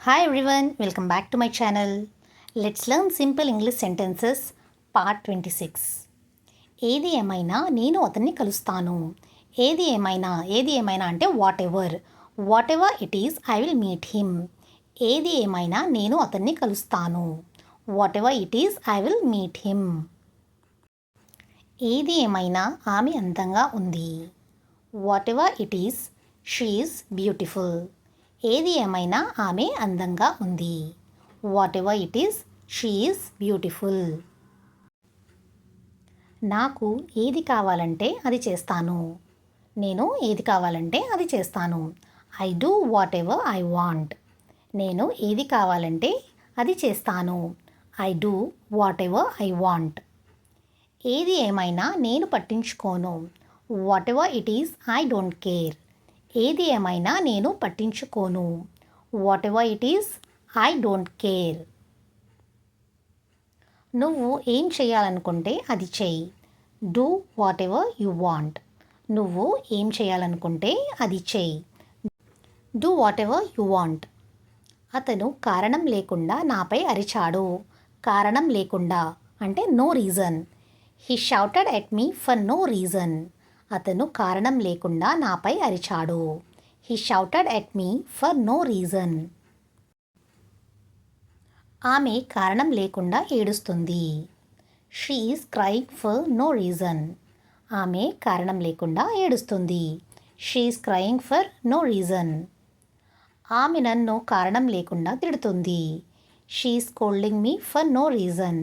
Hi everyone, welcome back to my channel. Let's learn simple English sentences part 26. ఏది ఏమైనా నేను అతన్ని కలుస్తాను. ఏది ఏమైనా అంటే what ever it is I will meet him. ఏది ఏమైనా నేను అతన్ని కలుస్తాను. What ever it is I will meet him. ఏది ఏమైనా ఆమె అందంగా ఉంది. What ever it is she is beautiful. ఏది ఏమైనా ఆమె అందంగా ఉంది. What ever it is she is beautiful. నాకు ఏది కావాలంటే అది చేస్తాను. నేను ఏది కావాలంటే అది చేస్తాను. I do what ever I want. నేను ఏది కావాలంటే అది చేస్తాను. I do what ever I want. ఏది ఏమైనా నేను పట్టించుకోను. What ever it is I don't care. ఏది ఏమైనా నేను పట్టించుకోను. What ever it is I don't care. నువ్వు ఏం చేయాలనుకుంటే అది చెయ్యి. Do what ever you want. నువ్వు ఏం చేయాలనుకుంటే అది చెయ్యి. Do what ever you want. అతను కారణం లేకుండా నాపై అరిచాడు. కారణం లేకుండా అంటే no reason. He shouted at me for no reason. అతను కారణం లేకుండా నాపై అరిచాడు. He shouted at me for no reason. ఆమె కారణం లేకుండా ఏడుస్తుంది. She is crying for no reason. ఆమె కారణం లేకుండా ఏడుస్తుంది. She is crying for no reason. ఆమె నన్ను కారణం లేకుండా తిడుతుంది. She is scolding me for no reason.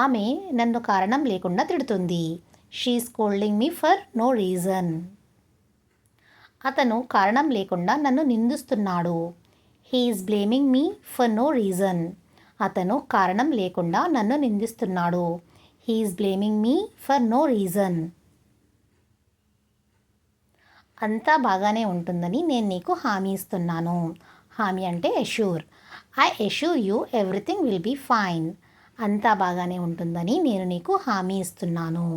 ఆమె నన్ను కారణం లేకుండా తిడుతుంది. She is scolding me for no reason. అతను కారణం లేకుండా నన్ను నిందిస్తున్నాడు. He is blaming me for no reason. అతను కారణం లేకుండా నన్ను నిందిస్తున్నాడు. He is blaming me for no reason. అంతా బాగానే ఉంటుందని నేను నీకు హామీ ఇస్తున్నాను. హామీ అంటే assure. I assure you everything will be fine. అంతా బాగానే ఉంటుందని నేను నీకు హామీ ఇస్తున్నాను.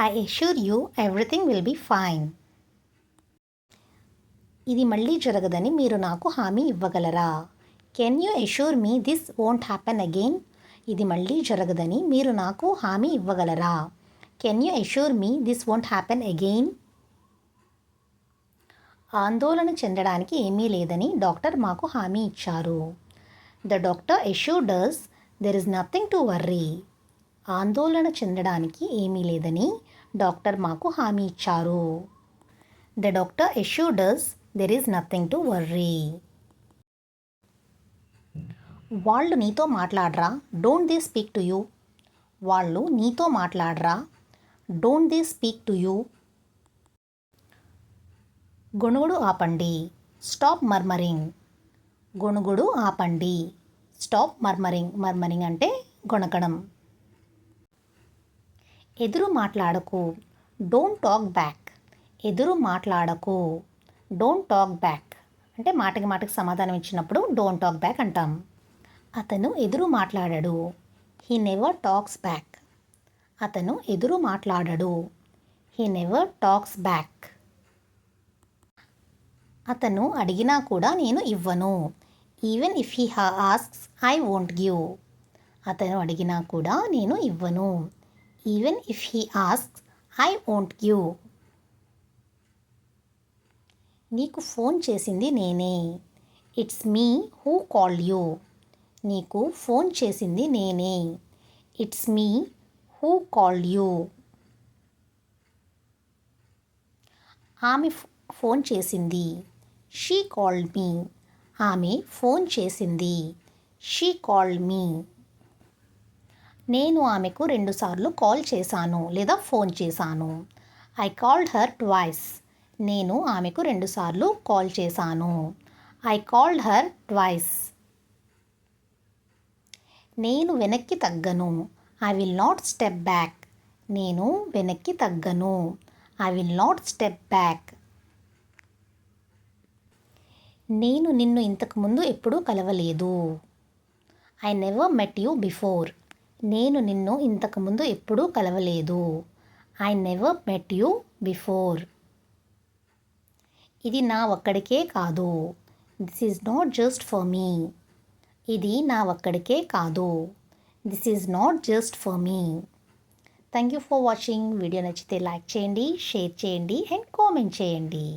I assure you everything will be fine. ఇది మళ్ళీ జరగదని మీరు నాకు హామీ ఇవ్వగలరా? Can you assure me this won't happen again. ఇది మళ్ళీ జరగదని మీరు నాకు హామీ ఇవ్వగలరా? Can you assure me this won't happen again. ఆందోళన చెందడానికి ఏమీ లేదని డాక్టర్ మాకు హామీ ఇచ్చారు. The doctor assured us there is nothing to worry. ఆందోళన చెందడానికి ఏమీ లేదని డాక్టర్ మాకు హామీ ఇచ్చారు. The doctor assured us there is nothing to worry. వాళ్ళు నీతో మాట్లాడరా? Don't they speak to you. వాళ్ళు నీతో మాట్లాడరా? Don't they speak to you. గొణుగుడు ఆపండి. Stop murmuring. గొణుగుడు ఆపండి. Stop murmuring. మర్మరింగ్ అంటే గొణకడం. ఎదురు మాట్లాడకు. Don't talk back. ఎదురు మాట్లాడకు. డోంట్ టాక్ బ్యాక్ అంటే మాటకి సమాధానం ఇచ్చినప్పుడు డోంట్ టాక్ బ్యాక్ అంటాం. అతను ఎదురు మాట్లాడడు. He never talks back. అతను ఎదురు మాట్లాడడు. He never talks back. అతను అడిగినా కూడా నేను ఇవ్వను. Even if he asks I won't give. అతను అడిగినా కూడా నేను ఇవ్వను. Even if he asks I won't give. నీకు ఫోన్ చేసింది నేనే. It's me who called you. నీకు ఫోన్ చేసింది నేనే. It's me who called you. ఆమె ఫోన్ చేసింది. She called me. ఆమె ఫోన్ చేసింది. షీ కాల్డ్ మీ. నేను ఆమెకు 2 సార్లు కాల్ చేశాను లేదా ఫోన్ చేశాను. I called her twice. నేను ఆమెకు 2 సార్లు కాల్ చేశాను. I called her twice. నేను వెనక్కి తగ్గను. I will not step back. నేను వెనక్కి తగ్గను. I will not step back. నేను నిన్ను ఇంతకుముందు ఎప్పుడూ కలవలేదు. I never met you before. నేను నిన్ను ఇంతకుముందు ఎప్పుడూ కలవలేదు. I never met you before. ఇది నా ఒక్కడికే కాదు. This is not just for me. ఇది నా ఒక్కడికే కాదు. This is not just for me. Thank you for watching. Video నచ్చితే లైక్ చేయండి, షేర్ చేయండి అండ్ కామెంట్ చేయండి.